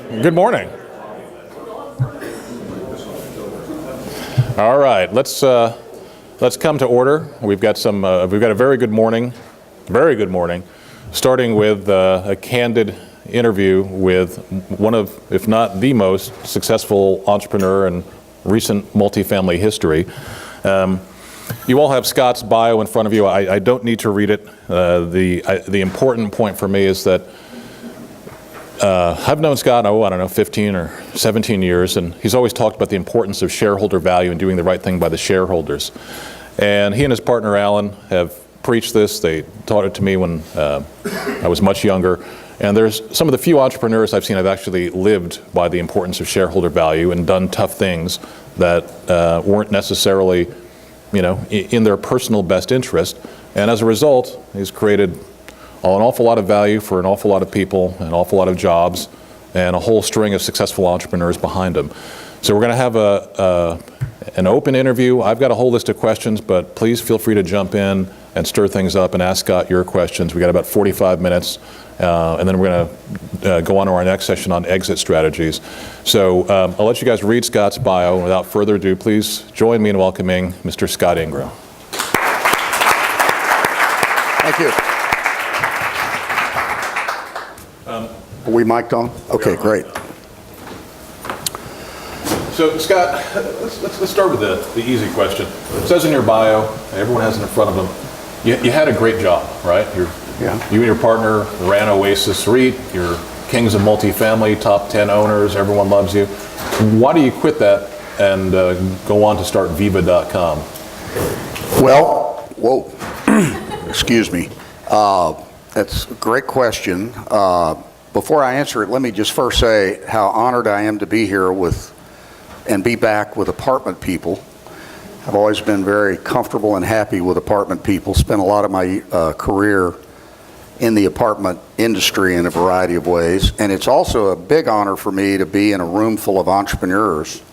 Good morning. All right, let's come to order. We've got a very good morning, starting with a candid interview with one of, if not the most successful entrepreneur in recent multifamily history. You all have Scott's bio in front of you. I don't need to read it. The important point for me is that I've known Scott, 15 or 17 years, and he's always talked about the importance of shareholder value and doing the right thing by the shareholders. And he and his partner, Alan, have preached this. They taught it to me when I was much younger. And there's some of the few entrepreneurs I've seen have actually lived by the importance of shareholder value and done tough things that weren't necessarily, in their personal best interest. And as a result, he's created an awful lot of value for an awful lot of people, an awful lot of jobs, and a whole string of successful entrepreneurs behind him. So we're going to have an open interview. I've got a whole list of questions, but please feel free to jump in and stir things up and ask Scott your questions. We got about 45 minutes, and then we're going to go on to our next session on exit strategies. So I'll let you guys read Scott's bio. And without further ado, please join me in welcoming Mr. Scott Ingraham. Thank you. Are we mic'd on? Okay, great. So Scott, let's start with the easy question. It says in your bio, everyone has it in front of them, you had a great job, right? Yeah. You and your partner ran Oasis REIT, you're kings of multifamily, top 10 owners, everyone loves you. Why do you quit that and go on to start Vevo.com? Well, whoa, excuse me. That's a great question. Before I answer it, let me just first say how honored I am to be here and be back with apartment people. I've always been very comfortable and happy with apartment people. Spent a lot of my career in the apartment industry in a variety of ways. And it's also a big honor for me to be in a room full of entrepreneurs.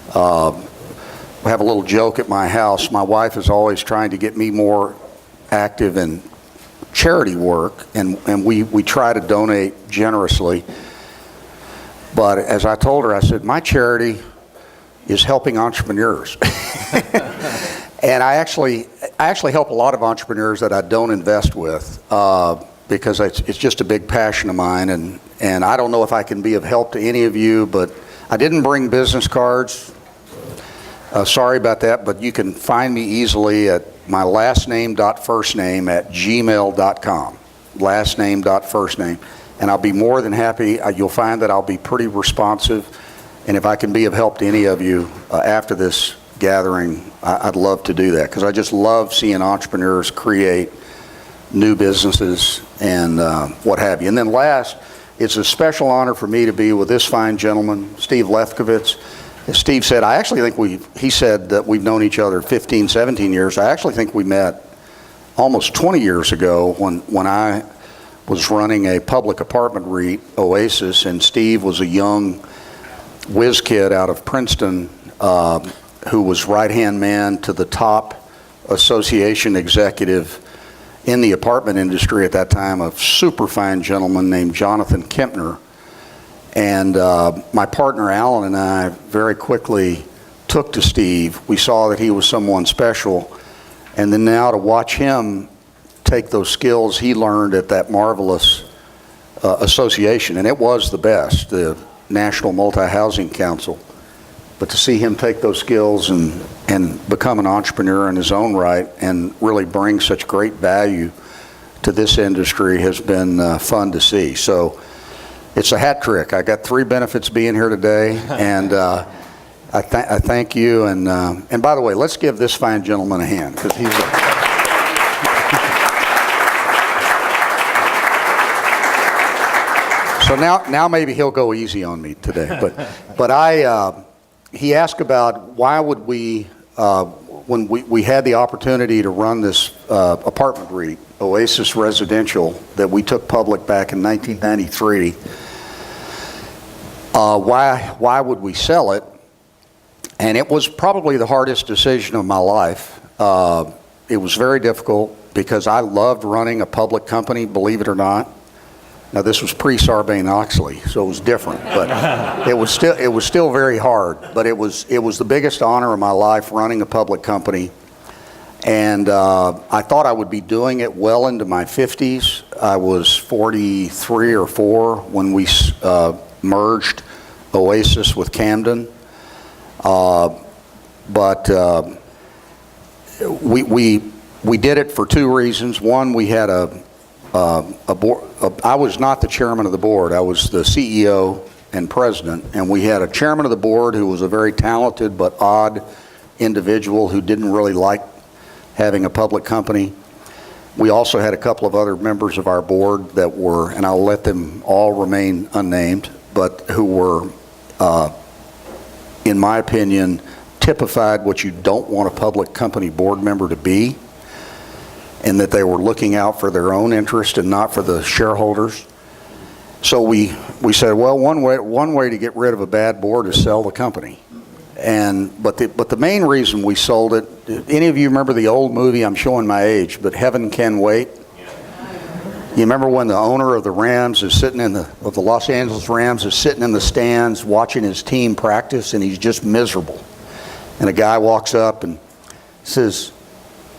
We have a little joke at my house. My wife is always trying to get me more active in charity work, and we try to donate generously. But as I told her, I said, my charity is helping entrepreneurs. And I actually help a lot of entrepreneurs that I don't invest with because it's just a big passion of mine. And I don't know if I can be of help to any of you, but I didn't bring business cards. Sorry about that, but you can find me easily at my lastname.firstname@gmail.com. Lastname.firstname. And I'll be more than happy. You'll find that I'll be pretty responsive. And if I can be of help to any of you after this gathering, I'd love to do that, because I just love seeing entrepreneurs create new businesses and what have you. And then last, it's a special honor for me to be with this fine gentleman, Steve Lefkowitz. As Steve said, he said that we've known each other 15, 17 years. I actually think we met almost 20 years ago when I was running a public apartment REIT, Oasis, and Steve was a young whiz kid out of Princeton who was right-hand man to the top association executive in the apartment industry at that time, a super fine gentleman named Jonathan Kempner. And my partner Alan and I very quickly took to Steve. We saw that he was someone special. And then now to watch him take those skills he learned at that marvelous association, and it was the best, the National Multi-Housing Council. But to see him take those skills and become an entrepreneur in his own right and really bring such great value to this industry has been fun to see. So it's a hat trick. I got 3 benefits being here today, and I thank you. And by the way, let's give this fine gentleman a hand, because he's so now maybe he'll go easy on me today. But he asked about why would we when we had the opportunity to run this apartment REIT, Oasis Residential, that we took public back in 1993. Why would we sell it? And it was probably the hardest decision of my life. It was very difficult because I loved running a public company, believe it or not. Now, this was pre-Sarbanes-Oxley, so it was different, but it was still very hard. But it was the biggest honor of my life running a public company, and I thought I would be doing it well into my 50s. I was 43 or 4 when we merged Oasis with Camden, but we did it for 2 reasons. One, we had a board. I was not the chairman of the board. I was the CEO and president, and we had a chairman of the board who was a very talented but odd individual who didn't really like having a public company. We also had a couple of other members of our board that were, and I'll let them all remain unnamed, but who were, in my opinion, typified what you don't want a public company board member to be, and that they were looking out for their own interest and not for the shareholders. So we said, well, one way to get rid of a bad board is sell the company. But the main reason we sold it, any of you remember the old movie, I'm showing my age, but Heaven Can Wait? You remember when the owner of the Rams is sitting of the Los Angeles Rams is sitting in the stands watching his team practice, and he's just miserable. And a guy walks up and says,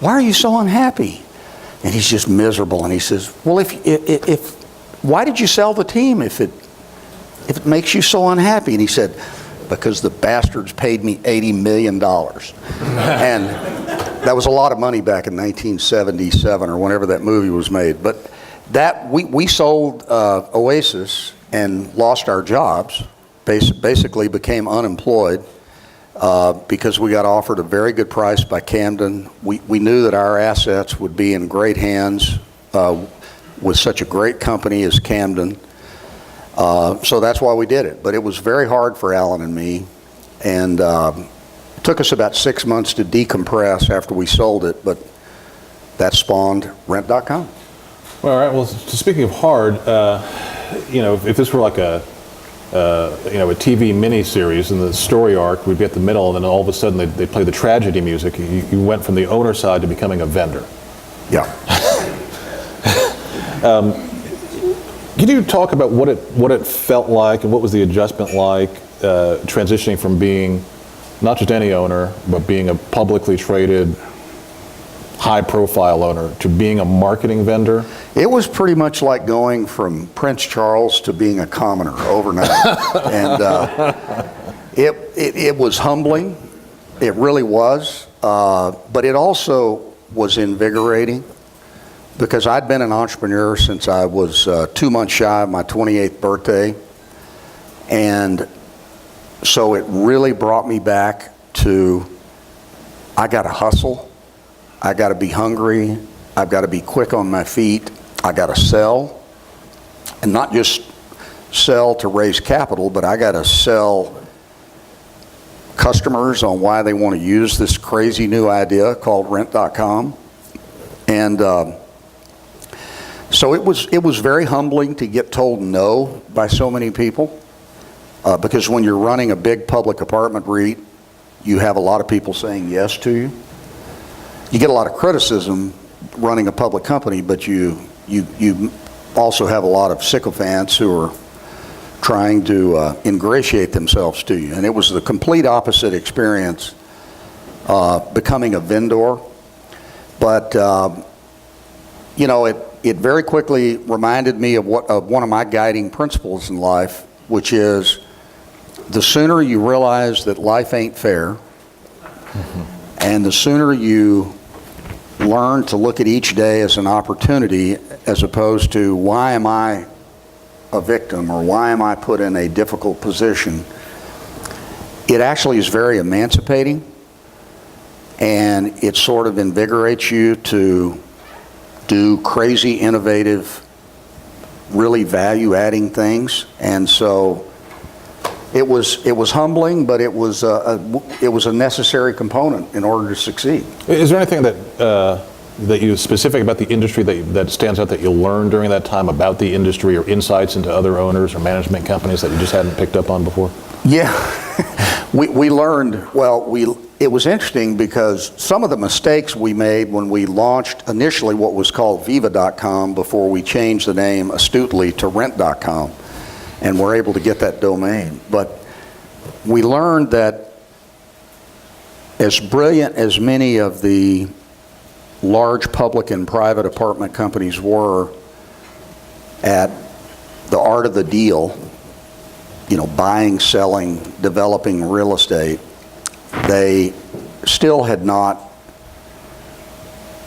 "Why are you so unhappy?" And he's just miserable. And he says, "Well, why did you sell the team if it makes you so unhappy?" And he said, "Because the bastards paid me $80 million. And that was a lot of money back in 1977 or whenever that movie was made. But we sold Oasis and lost our jobs, basically became unemployed because we got offered a very good price by Camden. We knew that our assets would be in great hands with such a great company as Camden. So that's why we did it. But it was very hard for Alan and me, and it took us about 6 months to decompress after we sold it, but that spawned Rent.com. Well, all right. Well, speaking of hard, if this were like a TV miniseries and the story arc would be at the middle, and then all of a sudden they play the tragedy music. You went from the owner side to becoming a vendor. Yeah. Can you talk about what it felt like and what was the adjustment like transitioning from being not just any owner, but being a publicly traded, high-profile owner to being a marketing vendor? It was pretty much like going from Prince Charles to being a commoner overnight. And it was humbling. It really was. But it also was invigorating, because I'd been an entrepreneur since I was 2 months shy of my 28th birthday. And so it really brought me back to, I got to hustle. I got to be hungry. I've got to be quick on my feet. I got to sell, and not just sell to raise capital, but I got to sell customers on why they want to use this crazy new idea called Rent.com. And so it was very humbling to get told no by so many people, because when you're running a big public apartment REIT, you have a lot of people saying yes to you. You get a lot of criticism running a public company, but you also have a lot of sycophants who are trying to ingratiate themselves to you. And it was the complete opposite experience becoming a vendor. But it very quickly reminded me of one of my guiding principles in life, which is the sooner you realize that life ain't fair, and the sooner you learn to look at each day as an opportunity, as opposed to why am I a victim or why am I put in a difficult position, it actually is very emancipating, and it sort of invigorates you to do crazy, innovative, really value-adding things. And so it was humbling, but it was a necessary component in order to succeed. Is there anything that you specific about the industry that stands out that you learned during that time about the industry, or insights into other owners or management companies that you just hadn't picked up on before? Yeah. We learned, it was interesting because some of the mistakes we made when we launched initially what was called Viva.com before we changed the name astutely to Rent.com, and we're able to get that domain. But we learned that as brilliant as many of the large public and private apartment companies were at the art of the deal, buying, selling, developing real estate, they still had not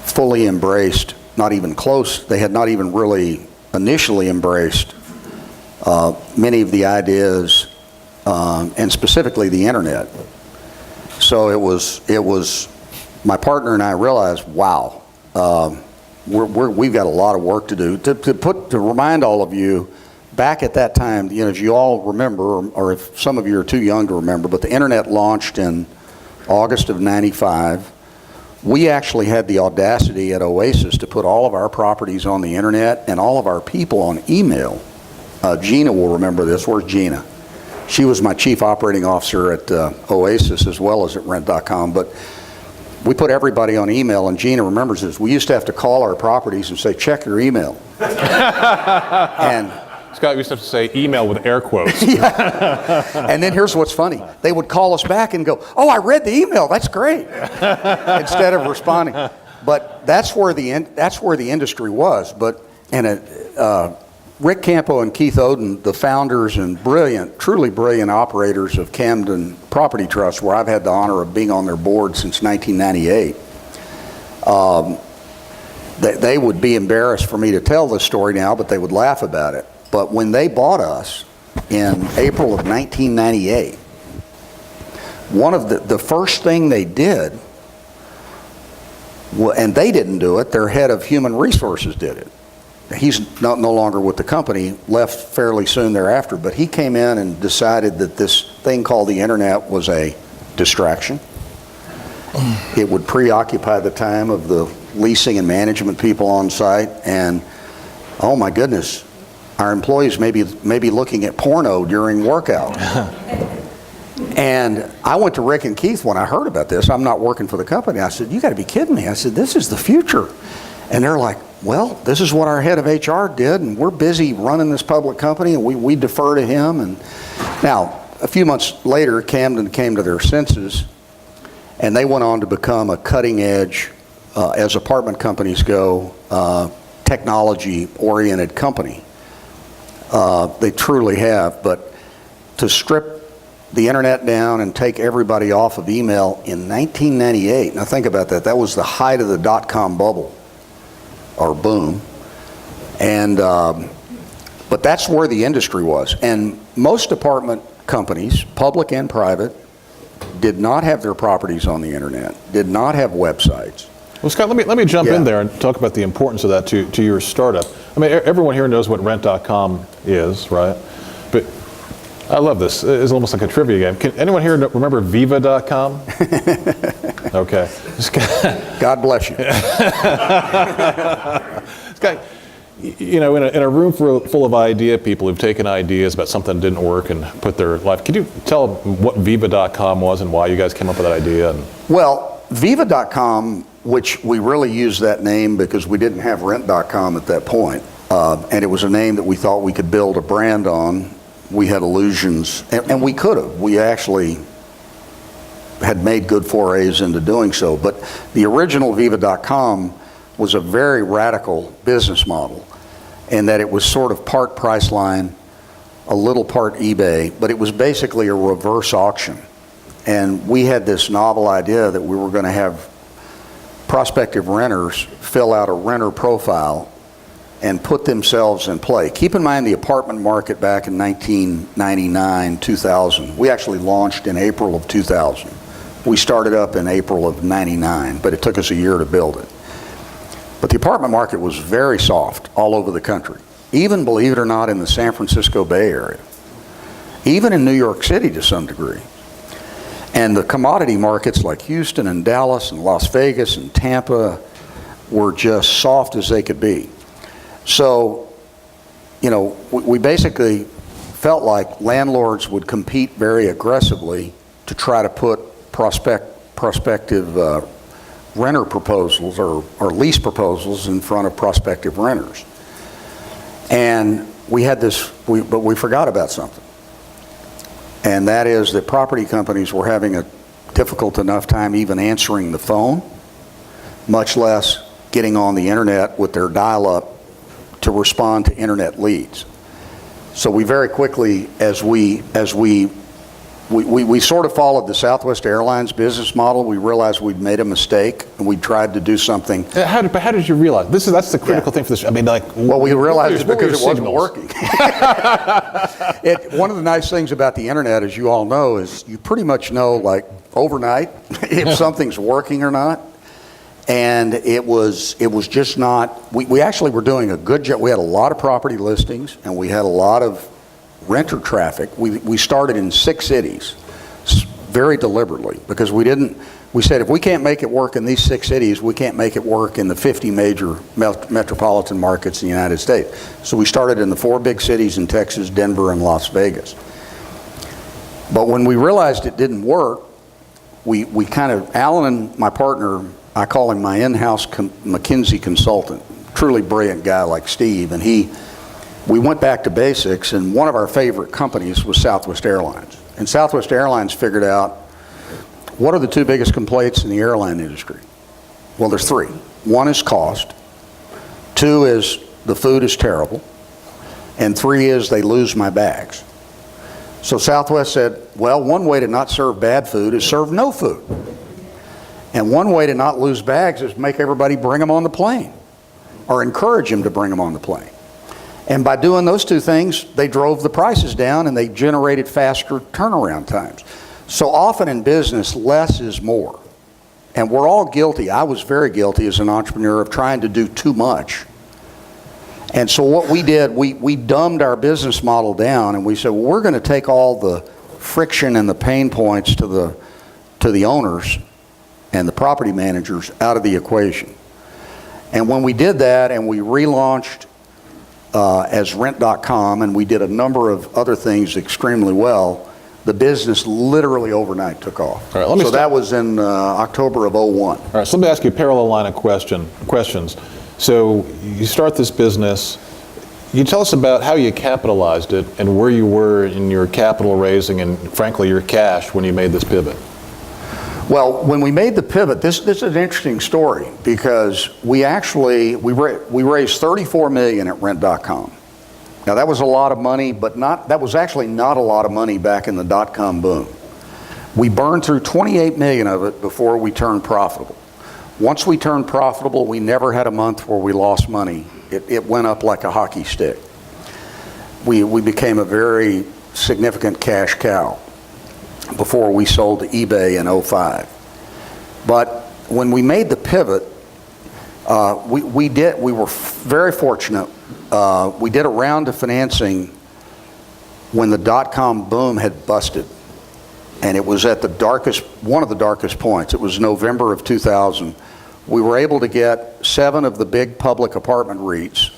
fully embraced, not even close, they had not even really initially embraced many of the ideas, and specifically the internet. So it was my partner and I realized, wow, we've got a lot of work to do. To remind all of you, back at that time, as you all remember, or if some of you are too young to remember, but the internet launched in August of '95. We actually had the audacity at Oasis to put all of our properties on the internet and all of our people on email. Gina will remember this. Where's Gina? She was my chief operating officer at Oasis as well as at Rent.com, but we put everybody on email, and Gina remembers this. We used to have to call our properties and say, check your email. And Scott used to have to say email with air quotes. Yeah. And then here's what's funny. They would call us back and go, oh, I read the email. That's great. Instead of responding. But that's where the industry was. Rick Campo and Keith Oden, the founders and truly brilliant operators of Camden Property Trust, where I've had the honor of being on their board since 1998, they would be embarrassed for me to tell this story now, but they would laugh about it. But when they bought us in April of 1998, one of the first thing they did, and they didn't do it, their head of human resources did it. He's no longer with the company, left fairly soon thereafter, but he came in and decided that this thing called the internet was a distraction. It would preoccupy the time of the leasing and management people on site, and oh my goodness, our employees may be looking at porno during workout. And I went to Rick and Keith when I heard about this. I'm not working for the company. I said, you got to be kidding me. I said, this is the future. And they're like, well, this is what our head of HR did, and we're busy running this public company, and we defer to him. And now, a few months later, Camden came to their senses, and they went on to become a cutting edge, as apartment companies go, technology-oriented company. They truly have, but to strip the internet down and take everybody off of email in 1998, now think about that, that was the height of the dot-com bubble, or boom, and but that's where the industry was. And most apartment companies, public and private, did not have their properties on the internet, did not have websites. Well, Scott, let me jump in there and talk about the importance of that to your startup. I mean, everyone here knows what Rent.com is, right? But I love this. It's almost like a trivia game. Can anyone here remember Viva.com? Okay. God bless you. Scott, in a room full of idea people who've taken ideas about something that didn't work and put their life, could you tell them what Viva.com was and why you guys came up with that idea? Well, Viva.com, which we really used that name because we didn't have Rent.com at that point, and it was a name that we thought we could build a brand on. We had illusions, and we could have. We actually had made good forays into doing so, but the original Viva.com was a very radical business model in that it was sort of part Priceline, a little part eBay, but it was basically a reverse auction. And we had this novel idea that we were going to have prospective renters fill out a renter profile and put themselves in play. Keep in mind the apartment market back in 1999, 2000. We actually launched in April of 2000. We started up in April of 99, but it took us a year to build it. But the apartment market was very soft all over the country, even, believe it or not, in the San Francisco Bay Area, even in New York City to some degree. And the commodity markets like Houston and Dallas and Las Vegas and Tampa were just soft as they could be. So, we basically felt like landlords would compete very aggressively to try to put prospective renter proposals or lease proposals in front of prospective renters. And we had this, but we forgot about something. And that is that property companies were having a difficult enough time even answering the phone, much less getting on the internet with their dial-up to respond to internet leads. So we very quickly, as we sort of followed the Southwest Airlines business model, we realized we'd made a mistake and we tried to do something. How did you realize? That's the critical thing for this. I mean, like, well, we realized it because it wasn't signals? working. One of the nice things about the internet, as you all know, is you pretty much know, like, overnight if something's working or not. And it was just not. We actually were doing a good job. We had a lot of property listings and we had a lot of renter traffic. We started in 6 cities very deliberately because we said if we can't make it work in these 6 cities, we can't make it work in the 50 major metropolitan markets in the United States. So we started in the 4 big cities in Texas, Denver, and Las Vegas. But when we realized it didn't work, we kind of, Alan and my partner, I call him my in-house McKinsey consultant, truly brilliant guy like Steve, and we went back to basics, and one of our favorite companies was Southwest Airlines. And Southwest Airlines figured out, what are the 2 biggest complaints in the airline industry? Well, there's 3. 1 is cost, 2 is the food is terrible, and 3 is they lose my bags. So Southwest said, well, one way to not serve bad food is serve no food. And one way to not lose bags is make everybody bring them on the plane or encourage them to bring them on the plane. And by doing those 2 things, they drove the prices down and they generated faster turnaround times. So often in business, less is more. And we're all guilty. I was very guilty as an entrepreneur of trying to do too much. And so what we did, we dumbed our business model down and we said, well, we're going to take all the friction and the pain points to the owners and the property managers out of the equation. And when we did that and we relaunched as Rent.com and we did a number of other things extremely well, the business literally overnight took off. All right, that was in October of 01. All right, so let me ask you a parallel line of questions. So you start this business. You tell us about how you capitalized it and where you were in your capital raising and, frankly, your cash when you made this pivot. Well, when we made the pivot, this is an interesting story because we raised $34 million at Rent.com. Now that was a lot of money, but that was actually not a lot of money back in the dot-com boom. We burned through $28 million of it before we turned profitable. Once we turned profitable, we never had a month where we lost money. It went up like a hockey stick. We became a very significant cash cow before we sold to eBay in 05. But when we made the pivot, we were very fortunate. We did a round of financing when the dot-com boom had busted. And it was at one of the darkest points. It was November of 2000. We were able to get 7 of the big public apartment REITs,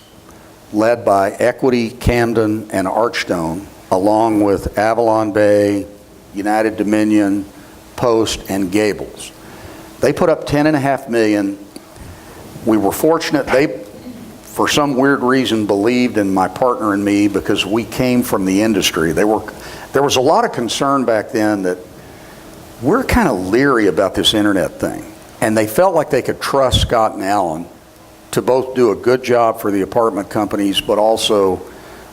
led by Equity, Camden, and Archstone, along with Avalon Bay, United Dominion, Post, and Gables. They put up $10.5 million. We were fortunate. They, for some weird reason, believed in my partner and me because we came from the industry. There was a lot of concern back then that we're kind of leery about this internet thing. And they felt like they could trust Scott and Alan to both do a good job for the apartment companies, but also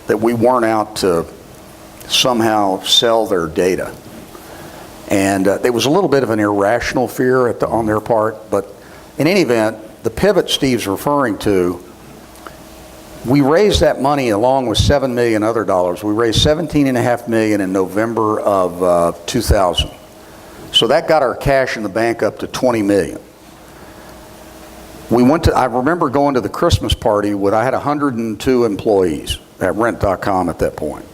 that we weren't out to somehow sell their data. And there was a little bit of an irrational fear on their part, but in any event, the pivot Steve's referring to, we raised that money along with $7 million other dollars. We raised $17.5 million in November of 2000. So that got our cash in the bank up to $20 million. I remember going to the Christmas party I had 102 employees at Rent.com at that point.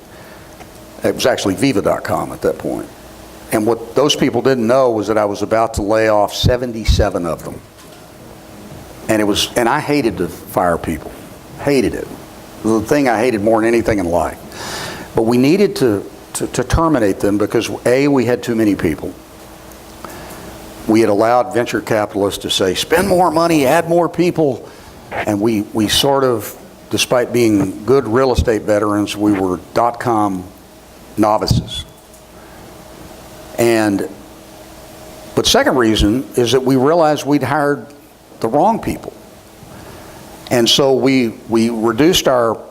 It was actually Vevo.com at that point. And what those people didn't know was that I was about to lay off 77 of them. And I hated to fire people. Hated it. It was the thing I hated more than anything in life. But we needed to to terminate them because A, we had too many people. We had allowed venture capitalists to say, spend more money, add more people. And we sort of, despite being good real estate veterans, we were .com novices. But second reason is that we realized we'd hired the wrong people. And so we reduced our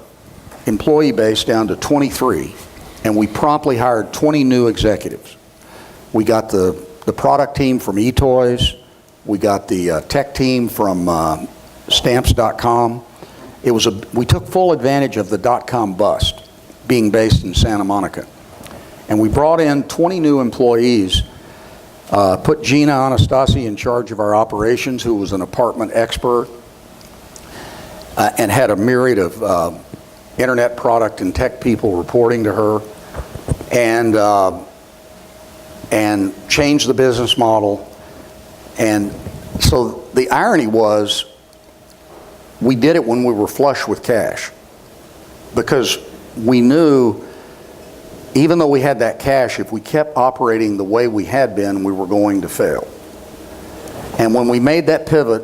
employee base down to 23, and we promptly hired 20 new executives. We got the product team from eToys. We got the tech team from Stamps.com. We took full advantage of the .com bust, being based in Santa Monica. And we brought in 20 new employees, put Gina Anastasi in charge of our operations, who was an apartment expert, and had a myriad of internet product and tech people reporting to her, and changed the business model. And so the irony was, we did it when we were flush with cash, because we knew even though we had that cash, if we kept operating the way we had been, we were going to fail. And when we made that pivot,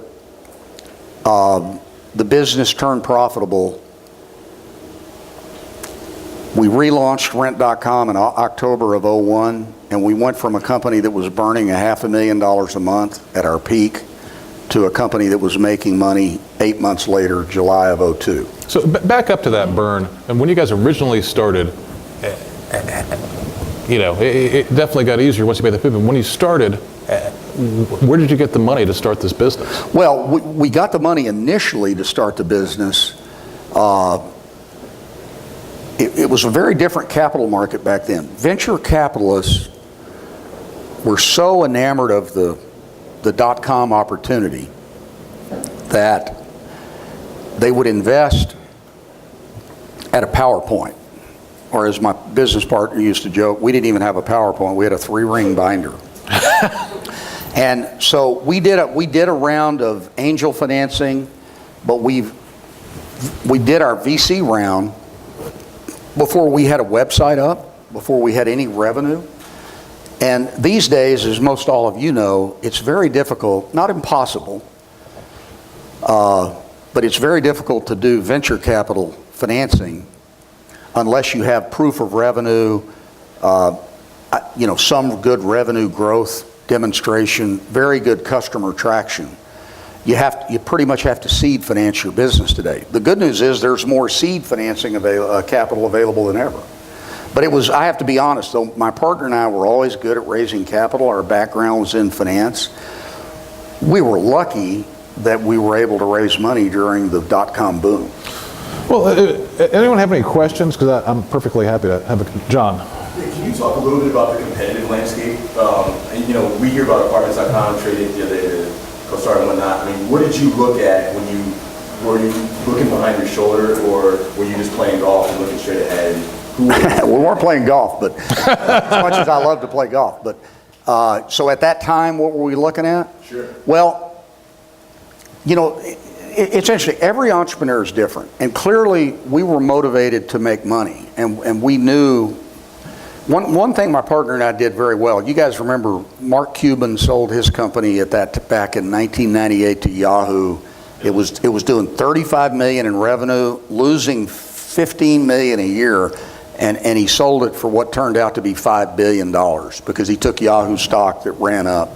the business turned profitable. We relaunched Rent.com in October of '01, and we went from a company that was burning $500,000 a month at our peak to a company that was making money 8 months later, July of '02. So back up to that burn, and when you guys originally started, it definitely got easier once you made the pivot. When you started, where did you get the money to start this business? Well, we got the money initially to start the business. It was a very different capital market back then. Venture capitalists were so enamored of the .com opportunity that they would invest at a PowerPoint. Or as my business partner used to joke, we didn't even have a PowerPoint, we had a 3-ring binder. And so we did a round of angel financing, but we did our VC round before we had a website up, before we had any revenue. And these days, as most all of you know, it's very difficult, not impossible, but it's very difficult to do venture capital financing unless you have proof of revenue, some good revenue growth demonstration, very good customer traction. You pretty much have to seed finance your business today. The good news is there's more seed financing capital available than ever. But I have to be honest though, my partner and I were always good at raising capital. Our background was in finance. We were lucky that we were able to raise money during the .com boom. Well, anyone have any questions? Because I'm perfectly happy to have a John. Yeah, can you talk a little bit about the competitive landscape? We hear about apartments.com trading the other day to CoStar and whatnot. I mean, what did you look at when were you looking behind your shoulder, or were you just playing golf and looking straight ahead? We weren't playing golf, but as much as I love to play golf. But so at that time, what were we looking at? Sure. Well, it's interesting. Every entrepreneur is different, and clearly we were motivated to make money, and we knew. One thing my partner and I did very well. You guys remember Mark Cuban sold his company back in 1998 to Yahoo. It was doing $35 million in revenue, losing $15 million a year, and he sold it for what turned out to be $5 billion because he took Yahoo stock that ran up.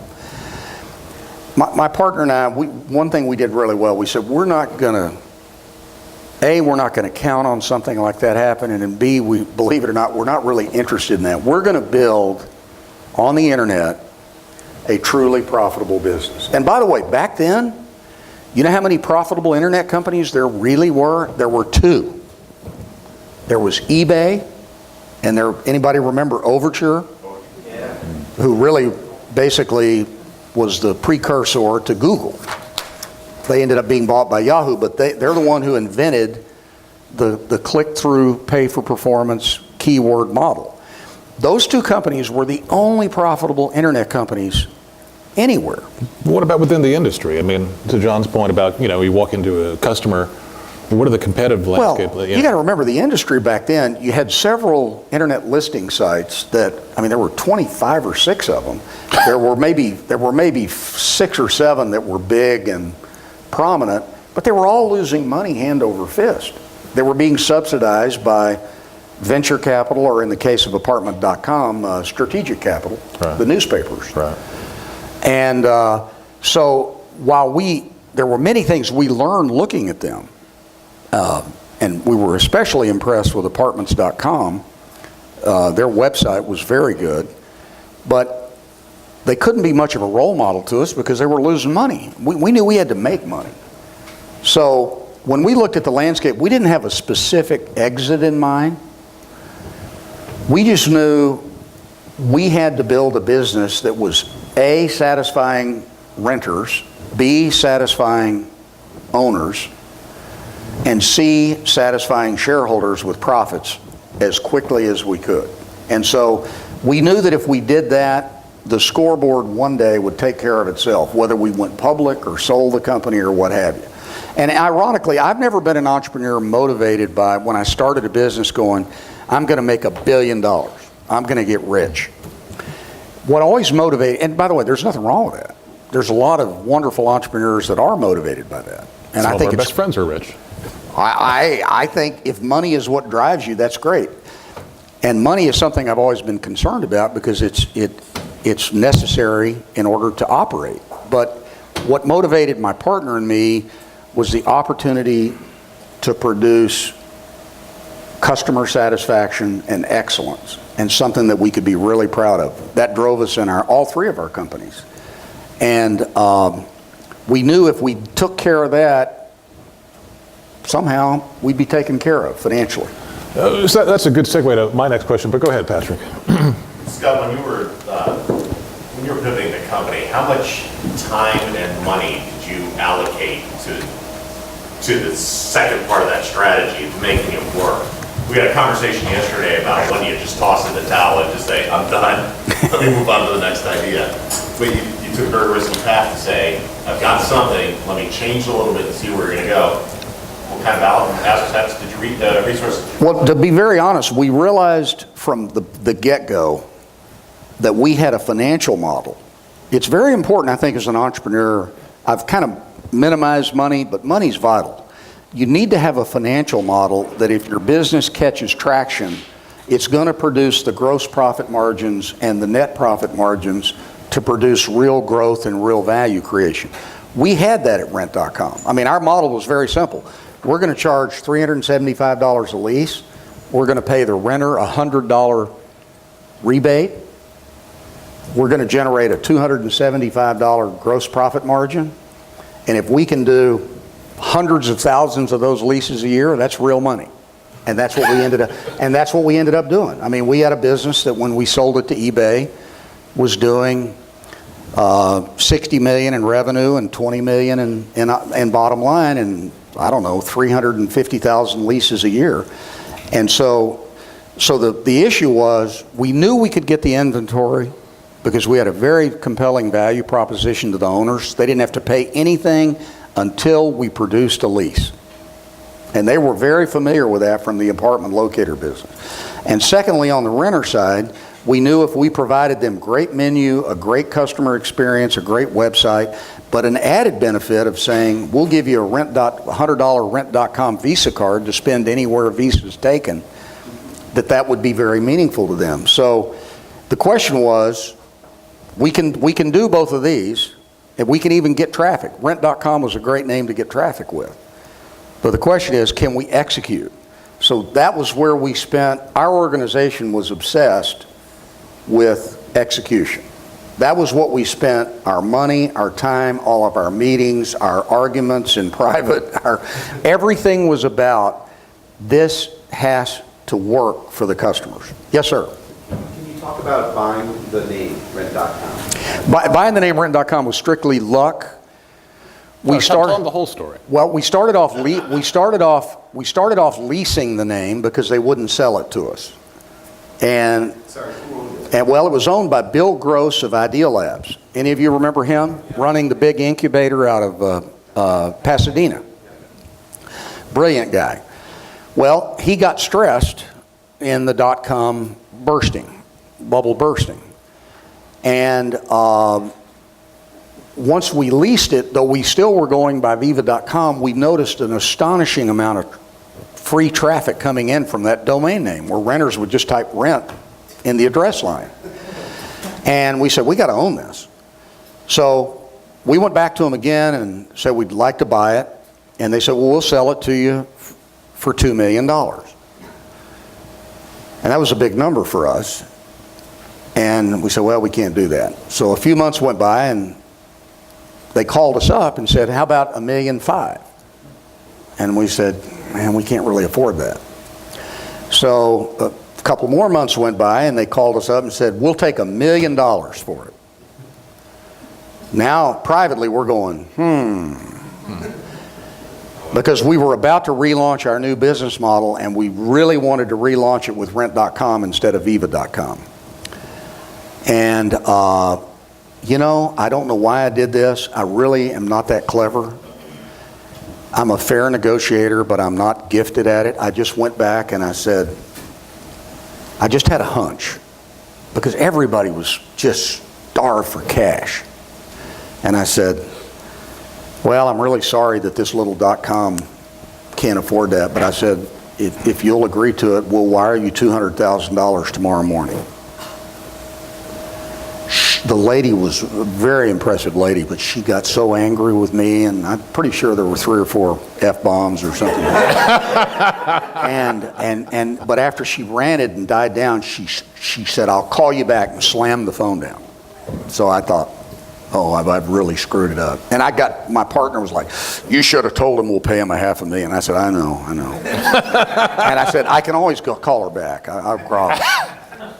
My partner and I, one thing we did really well, we said we're not going to count on something like that happening, and B, believe it or not, we're not really interested in that. We're going to build on the internet a truly profitable business. And by the way, back then, you know how many profitable internet companies there really were? There were 2. There was eBay, and anybody remember Overture? Yeah. Who really basically was the precursor to Google. They ended up being bought by Yahoo, but they're the one who invented the click-through, pay-for-performance keyword model. Those 2 companies were the only profitable internet companies anywhere. What about within the industry? I mean, to John's point about, you walk into a customer What are the competitive landscape? Well, you got to remember the industry back then, you had several internet listing sites that, I mean, there were 25 or 6 of them. There were maybe 6 or 7 that were big and prominent, but they were all losing money hand over fist. They were being subsidized by venture capital, or in the case of apartment.com, strategic capital, right. The newspapers. Right. And so while there were many things we learned looking at them, and we were especially impressed with apartments.com. Their website was very good, but they couldn't be much of a role model to us because they were losing money. We knew we had to make money. So when we looked at the landscape, we didn't have a specific exit in mind. We just knew we had to build a business that was A, satisfying renters, B, satisfying owners, and C, satisfying shareholders with profits as quickly as we could. And so we knew that if we did that, the scoreboard one day would take care of itself, whether we went public or sold the company or what have you. And ironically, I've never been an entrepreneur motivated by, when I started a business, going, I'm going to make $1 billion. I'm going to get rich. What always motivated, and by the way, there's nothing wrong with that. There's a lot of wonderful entrepreneurs that are motivated by that. And Some I think of our best friends are rich. I think if money is what drives you, that's great. And money is something I've always been concerned about because it's necessary in order to operate. But what motivated my partner and me was the opportunity to produce customer satisfaction and excellence, and something that we could be really proud of. That drove us in all 3 of our companies. And we knew if we took care of that, somehow we'd be taken care of financially. So that's a good segue to my next question, but go ahead, Patrick. Scott, when you were pivoting the company, how much time and money did you allocate to the second part of that strategy, to making it work? We had a conversation yesterday about when you just toss in the towel and just say, I'm done, let me move on to the next idea. But you took a very risky path to say, I've got something, let me change a little bit and see where we're going to go. What kind of assets did you resources? Well, to be very honest, we realized from the get-go that we had a financial model. It's very important, I think, as an entrepreneur. I've kind of minimized money, but money's vital. You need to have a financial model that if your business catches traction, it's going to produce the gross profit margins and the net profit margins to produce real growth and real value creation. We had that at rent.com. I mean, our model was very simple. We're going to charge $375 a lease. We're going to pay the renter a $100 rebate. We're going to generate a $275 gross profit margin. And if we can do hundreds of thousands of those leases a year, that's real money. And that's what we ended up doing. I mean, we had a business that when we sold it to eBay was doing $60 million in revenue and $20 million in bottom line, and I don't know, 350,000 leases a year. And so the issue was, we knew we could get the inventory because we had a very compelling value proposition to the owners. They didn't have to pay anything until we produced a lease. And they were very familiar with that from the apartment locator business. And secondly, on the renter side, we knew if we provided them great menu, a great customer experience, a great website, but an added benefit of saying, we'll give you a $100 rent.com Visa card to spend anywhere Visa's taken, that would be very meaningful to them. So the question was, we can do both of these, and we can even get traffic. Rent.com was a great name to get traffic with. But the question is, can we execute? So that was where we spent, our organization was obsessed with execution. That was what we spent our money, our time, all of our meetings, our arguments in private, everything was about, this has to work for the customers. Yes, sir. Can you talk about buying the name rent.com? Buying the name rent.com was strictly luck. Tell them the whole story. Well, we started off leasing the name because they wouldn't sell it to us. And well, it was owned by Bill Gross of Idea Labs. Any of you remember him running the big incubator out of Pasadena? Brilliant guy. Well, he got stressed in the dot-com bubble bursting. And once we leased it, though we still were going by Viva.com, we noticed an astonishing amount of free traffic coming in from that domain name, where renters would just type rent in the address line. And we said, we got to own this. So we went back to them again and said we'd like to buy it. And they said, well, we'll sell it to you for $2 million. And that was a big number for us. And we said, well, we can't do that. So a few months went by and they called us up and said, how about $1.5 million? And we said, man, we can't really afford that. So a couple more months went by and they called us up and said, we'll take $1 million for it. Now, privately, we're going, because we were about to relaunch our new business model and we really wanted to relaunch it with rent.com instead of viva.com. And, you know, I don't know why I did this. I really am not that clever. I'm a fair negotiator, but I'm not gifted at it. I just went back and I said, I just had a hunch, because everybody was just starved for cash. And I said, well, I'm really sorry that this little .com can't afford that, but I said, if you'll agree to it, we'll wire you $200,000 tomorrow morning. The lady was a very impressive lady, but she got so angry with me, and I'm pretty sure there were 3 or 4 F-bombs or something. But after she ranted and died down, she said, I'll call you back, and slammed the phone down. So I thought, oh, I've really screwed it up. And my partner was like, you should have told him we'll pay him $500,000. I said, I know. And I said, I can always call her back. I'll call.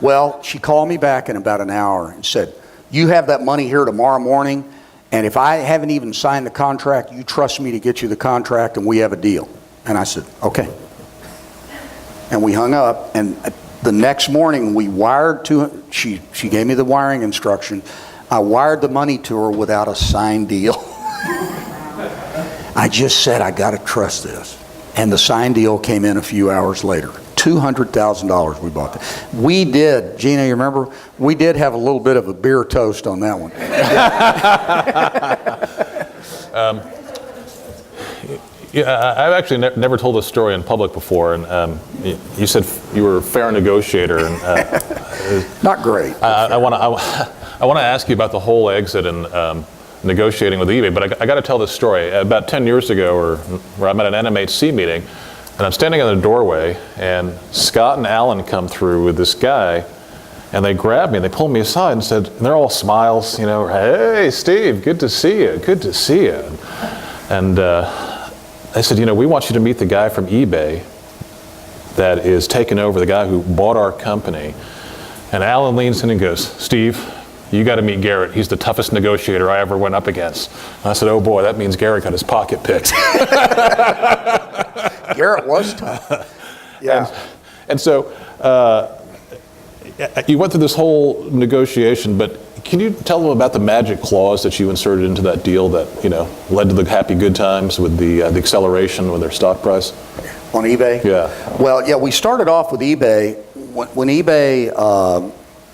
Well, she called me back in about an hour and said, you have that money here tomorrow morning, and if I haven't even signed the contract, you trust me to get you the contract and we have a deal. And I said, okay. And we hung up, and the next morning we wired to her. She gave me the wiring instruction. I wired the money to her without a signed deal. I just said, I got to trust this. And the signed deal came in a few hours later. $200,000 we bought that. We did, Gina, you remember? We did have a little bit of a beer toast on that one. Yeah, I've actually never told this story in public before, and you said you were a fair negotiator. And, Not great. I want to ask you about the whole exit and negotiating with eBay, but I got to tell this story. About 10 years ago, where I'm at an NMHC meeting, and I'm standing in the doorway, and Scott and Alan come through with this guy, and they grabbed me, and they pulled me aside and said, and they're all smiles, you know, hey, Steve, good to see you, good to see you. And they said, you know, we want you to meet the guy from eBay that is taking over, the guy who bought our company. And Alan leans in and goes, Steve, you got to meet Garrett. He's the toughest negotiator I ever went up against. And I said, oh boy, that means Garrett got his pocket picked. Garrett was tough. Yeah. And so you went through this whole negotiation, but can you tell them about the magic clause that you inserted into that deal that, you know, led to the happy good times with the acceleration with their stock price? On eBay? Yeah. Well, yeah, we started off with eBay. When eBay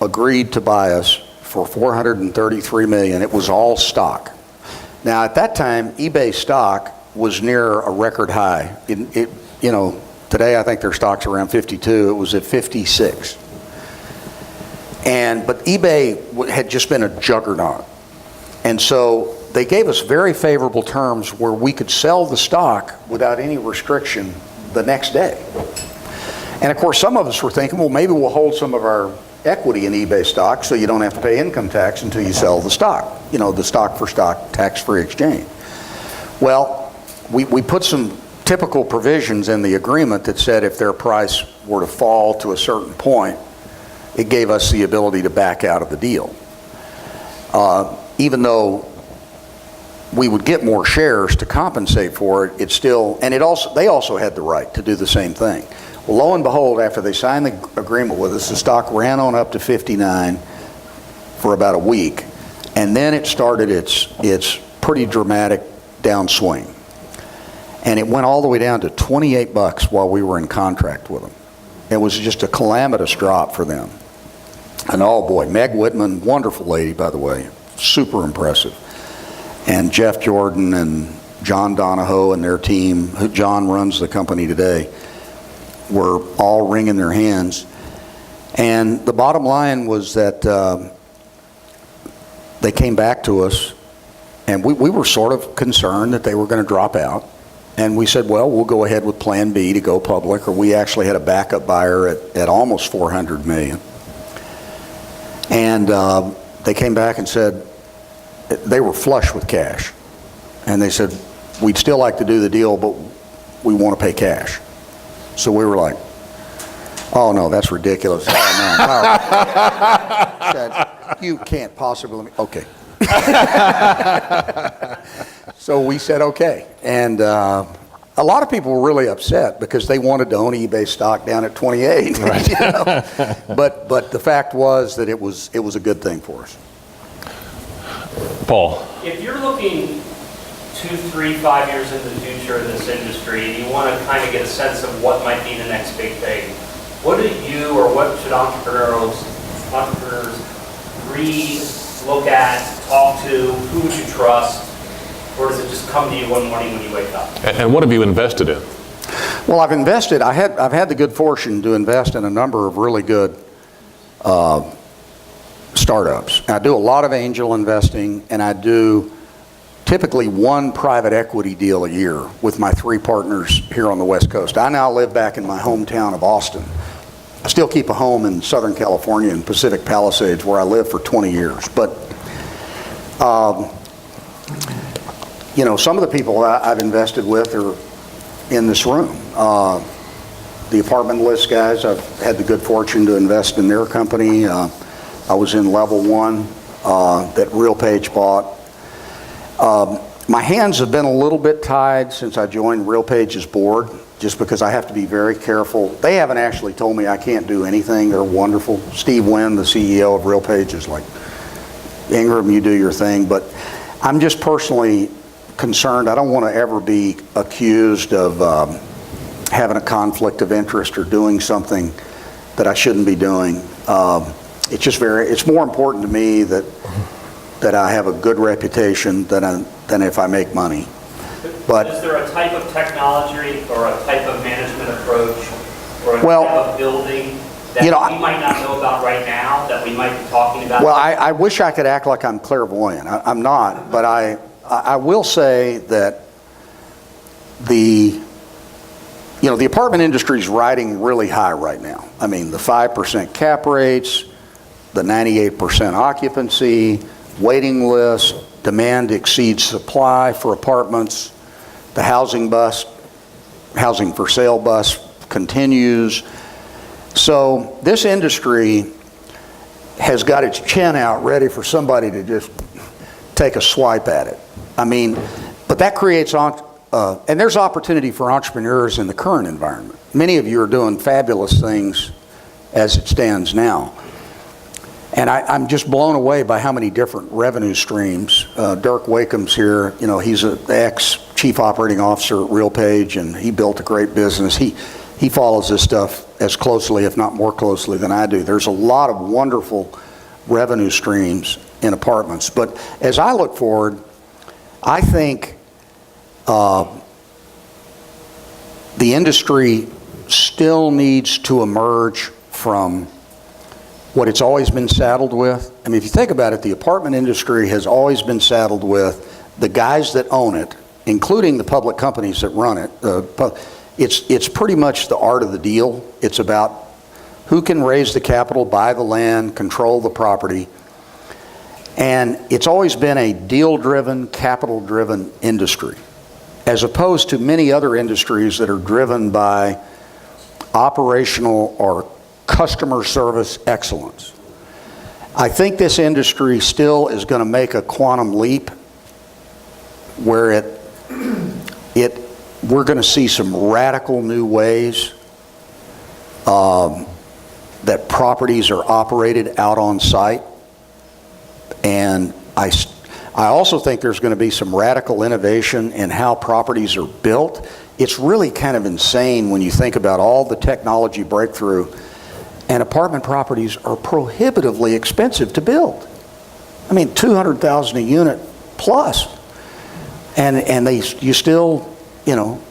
agreed to buy us for $433 million, it was all stock. Now, at that time, eBay stock was near a record high. You know, today I think their stock's around 52. It was at 56. But eBay had just been a juggernaut. And so they gave us very favorable terms where we could sell the stock without any restriction the next day. And of course, some of us were thinking, well, maybe we'll hold some of our equity in eBay stock so you don't have to pay income tax until you sell the stock. You know, the stock for stock tax-free exchange. Well, we put some typical provisions in the agreement that said if their price were to fall to a certain point, it gave us the ability to back out of the deal. Even though we would get more shares to compensate for it, they also had the right to do the same thing. Well, lo and behold, after they signed the agreement with us, the stock ran on up to 59 for about a week, and then it started its pretty dramatic downswing. And it went all the way down to $28 while we were in contract with them. It was just a calamitous drop for them. And oh boy, Meg Whitman, wonderful lady, by the way, super impressive. And Jeff Jordan and John Donahoe and their team, who John runs the company today, were all wringing their hands. And the bottom line was that they came back to us, and we were sort of concerned that they were going to drop out. And we said, well, we'll go ahead with Plan B to go public, or we actually had a backup buyer at almost $400 million. And they came back and said they were flush with cash. And they said, we'd still like to do the deal, but we want to pay cash. So we were like, oh no, that's ridiculous. Oh, no. Said, you can't possibly let me. Okay. So we said okay. And a lot of people were really upset because they wanted to own eBay stock down at 28. Right. You know? But the fact was that it was a good thing for us. Paul. If you're looking 2, 3, 5 years into the future in this industry, and you want to kind of get a sense of what might be the next big thing, what do you, or what should entrepreneurs read, look at, talk to? Who would you trust? Or does it just come to you one morning when you wake up? And what have you invested in? Well, I've had the good fortune to invest in a number of really good startups. I do a lot of angel investing, and I do typically one private equity deal a year with my 3 partners here on the West Coast. I now live back in my hometown of Austin. I still keep a home in Southern California in Pacific Palisades, where I lived for 20 years. But you know, some of the people I've invested with are in this room. The Apartment List guys, I've had the good fortune to invest in their company. I was in Level 1 that RealPage bought. My hands have been a little bit tied since I joined RealPage's board, just because I have to be very careful. They haven't actually told me I can't do anything. They're wonderful. Steve Wynn, the CEO of RealPage, is like, Ingraham, you do your thing. But I'm just personally concerned. I don't want to ever be accused of having a conflict of interest or doing something that I shouldn't be doing. It's more important to me that I have a good reputation than if I make money. But is there a type of technology or a type of management approach or a type of building that we might not know about right now that we might be talking about? Well, I wish I could act like I'm clairvoyant. I'm not, but I will say that the apartment industry is riding really high right now. I mean, the 5% cap rates, the 98% occupancy, waiting list, demand exceeds supply for apartments. The housing for sale bust continues. So this industry has got its chin out ready for somebody to just take a swipe at it. I mean, but that creates, and there's opportunity for entrepreneurs in the current environment. Many of you are doing fabulous things as it stands now. And I'm just blown away by how many different revenue streams. Dirk Wakeham's here. You know, he's an ex-chief operating officer at RealPage, and he built a great business. He follows this stuff as closely, if not more closely, than I do. There's a lot of wonderful revenue streams in apartments. But as I look forward, I think the industry still needs to emerge from what it's always been saddled with. I mean, if you think about it, the apartment industry has always been saddled with the guys that own it, including the public companies that run it. It's pretty much the art of the deal. It's about who can raise the capital, buy the land, control the property. And it's always been a deal-driven, capital-driven industry, as opposed to many other industries that are driven by operational or customer service excellence. I think this industry still is going to make a quantum leap where we're going to see some radical new ways that properties are operated out on site. And I also think there's going to be some radical innovation in how properties are built. It's really kind of insane when you think about all the technology breakthrough, and apartment properties are prohibitively expensive to build. I mean, $200,000 a unit plus. And you still,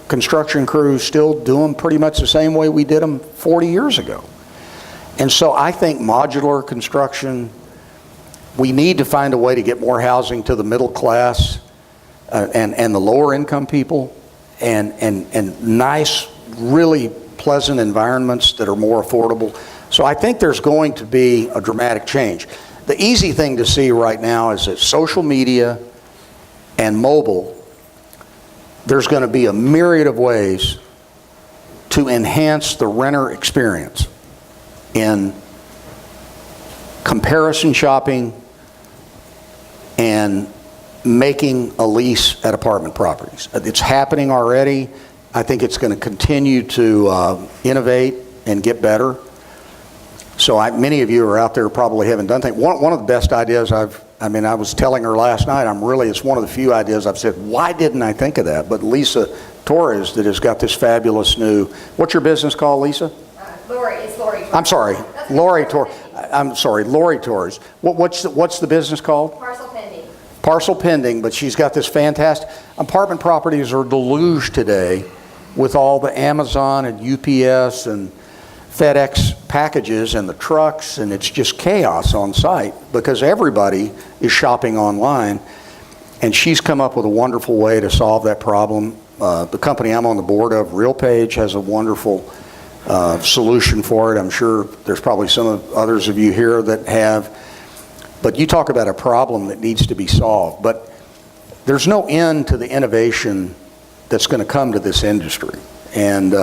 construction crews still do them pretty much the same way we did them 40 years ago. And so I think modular construction, we need to find a way to get more housing to the middle class and the lower income people, and nice, really pleasant environments that are more affordable. So I think there's going to be a dramatic change. The easy thing to see right now is that social media and mobile, there's going to be a myriad of ways to enhance the renter experience in comparison shopping and making a lease at apartment properties. It's happening already. I think it's going to continue to innovate and get better. So many of you are out there probably haven't done things. One of the best ideas I was telling her last night, it's one of the few ideas I've said, why didn't I think of that? But Lisa Torres that has got this fabulous new, what's your business called, Lisa? Lori Torres. I'm sorry, Lori Torres. I'm sorry, Lori Torres. What's the business called? Parcel pending. Parcel pending, but she's got this fantastic, apartment properties are deluged today with all the Amazon and UPS and FedEx packages and the trucks, and it's just chaos on site because everybody is shopping online, and she's come up with a wonderful way to solve that problem. The company I'm on the board of, RealPage, has a wonderful solution for it. I'm sure there's probably some others of you here that have, but you talk about a problem that needs to be solved, but there's no end to the innovation that's going to come to this industry. And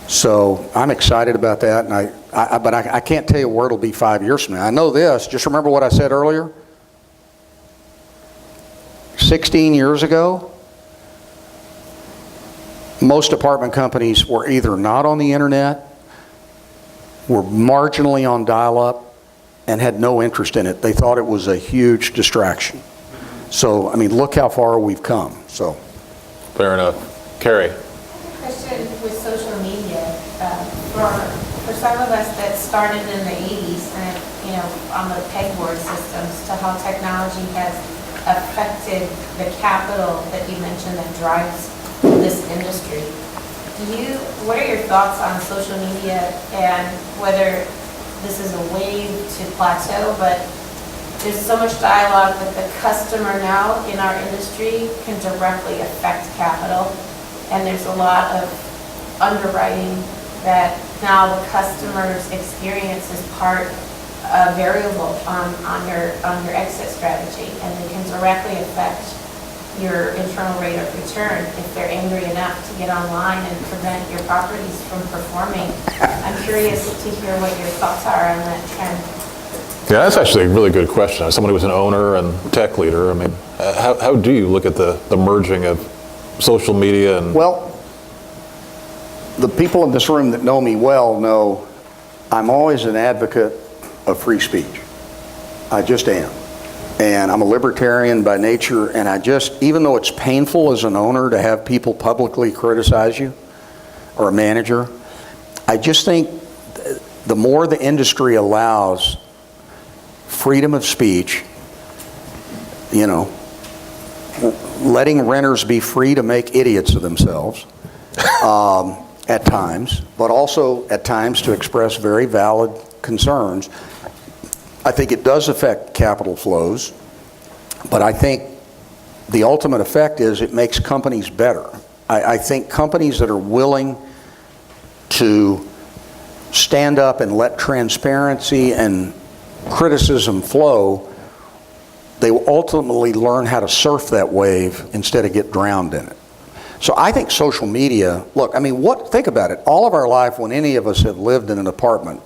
so I'm excited about that, and but I can't tell you where it'll be 5 years from now. I know this, just remember what I said earlier. 16 years ago, most apartment companies were either not on the internet, were marginally on dial-up, and had no interest in it. They thought it was a huge distraction. So, look how far we've come. So, Fair enough. Carrie? Question with social media. For some of us that started in the 80s and, on the pegboard systems, to how technology has affected the capital that you mentioned that drives this industry. What are your thoughts on social media and whether this is a wave to plateau, but there's so much dialogue that the customer now in our industry can directly affect capital, and there's a lot of underwriting that now the customer's experience is part variable on your exit strategy, and they can directly affect your internal rate of return if they're angry enough to get online and prevent your properties from performing. I'm curious to hear what your thoughts are on that trend. Yeah, that's actually a really good question. As someone who was an owner and tech leader, how do you look at the merging of social media and... Well, the people in this room that know me well know I'm always an advocate of free speech. I just am. And I'm a libertarian by nature, and even though it's painful as an owner to have people publicly criticize you, or a manager, I just think the more the industry allows freedom of speech, letting renters be free to make idiots of themselves at times, but also at times to express very valid concerns, I think it does affect capital flows, but I think the ultimate effect is it makes companies better. I think companies that are willing to stand up and let transparency and criticism flow, they will ultimately learn how to surf that wave instead of get drowned in it. So I think social media, think about it. All of our life, when any of us have lived in an apartment,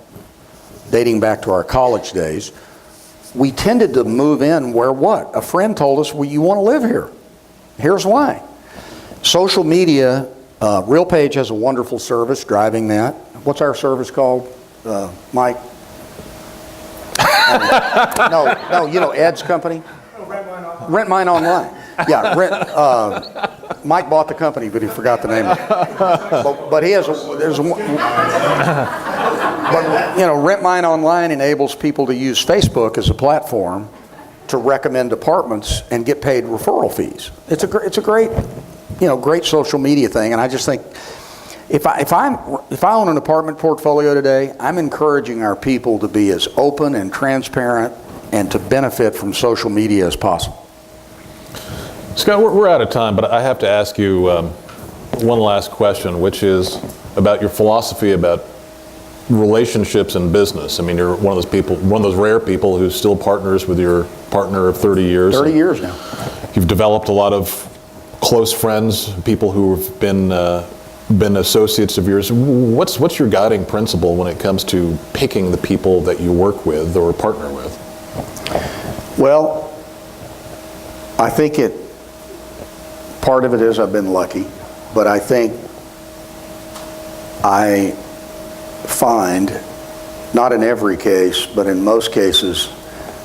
dating back to our college days, we tended to move in where what? A friend told us, well, you want to live here. Here's why. Social media, RealPage has a wonderful service driving that. What's our service called, Mike? No, Ed's company? Rent Mine Online. Yeah, Mike bought the company, but he forgot the name of it. But he has Rent Mine Online enables people to use Facebook as a platform to recommend apartments and get paid referral fees. It's a great, great social media thing, and I just think if I own an apartment portfolio today, I'm encouraging our people to be as open and transparent and to benefit from social media as possible. Scott, we're out of time, but I have to ask you one last question, which is about your philosophy about relationships in business. I mean, you're one of those rare people who's still partners with your partner of 30 years. 30 years now. You've developed a lot of close friends, people who have been associates of yours. What's your guiding principle when it comes to picking the people that you work with or partner with? Well, I think part of it is I've been lucky, but I think I find, not in every case, but in most cases,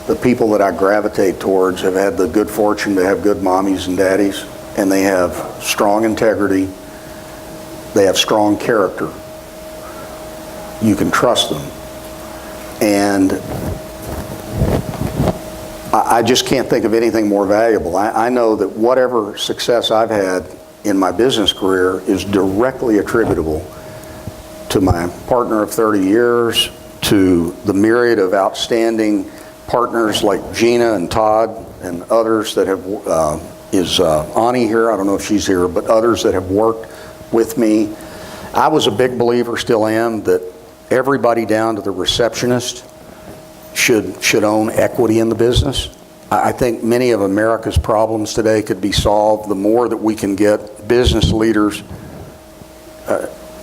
the people that I gravitate towards have had the good fortune to have good mommies and daddies, and they have strong integrity, they have strong character. You can trust them. And I just can't think of anything more valuable. I know that whatever success I've had in my business career is directly attributable to my partner of 30 years, to the myriad of outstanding partners like Gina and Todd and others that have, is Ani here? I don't know if she's here, but others that have worked with me. I was a big believer, still am, that everybody down to the receptionist should own equity in the business. I think many of America's problems today could be solved the more that we can get business leaders.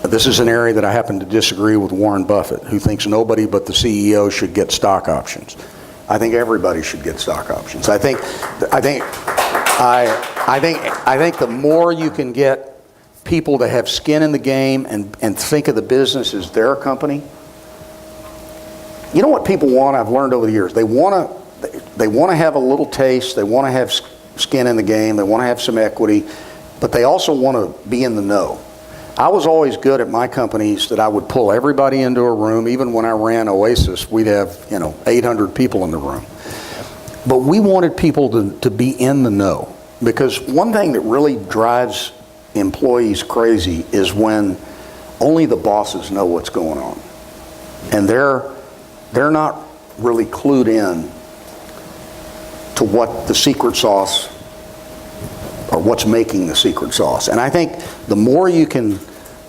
This is an area that I happen to disagree with Warren Buffett, who thinks nobody but the CEO should get stock options. I think everybody should get stock options. I think the more you can get people to have skin in the game and think of the business as their company. You know what people want? I've learned over the years. They want to have a little taste. They want to have skin in the game. They want to have some equity, but they also want to be in the know. I was always good at my companies that I would pull everybody into a room. Even when I ran Oasis, we'd have 800 people in the room. But we wanted people to be in the know, because one thing that really drives employees crazy is when only the bosses know what's going on, and they're not really clued in to what the secret sauce or what's making the secret sauce. And I think the more you can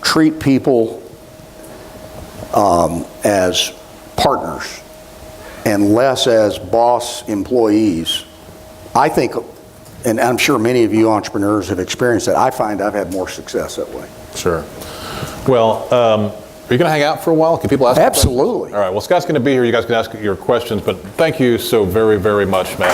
treat people as partners and less as boss employees, I think, and I'm sure many of you entrepreneurs have experienced that, I find I've had more success that way. Sure. Well, are you going to hang out for a while? Can people ask Absolutely. All right. Well, Scott's going to be here. You guys can ask your questions, but thank you so very, very much, man.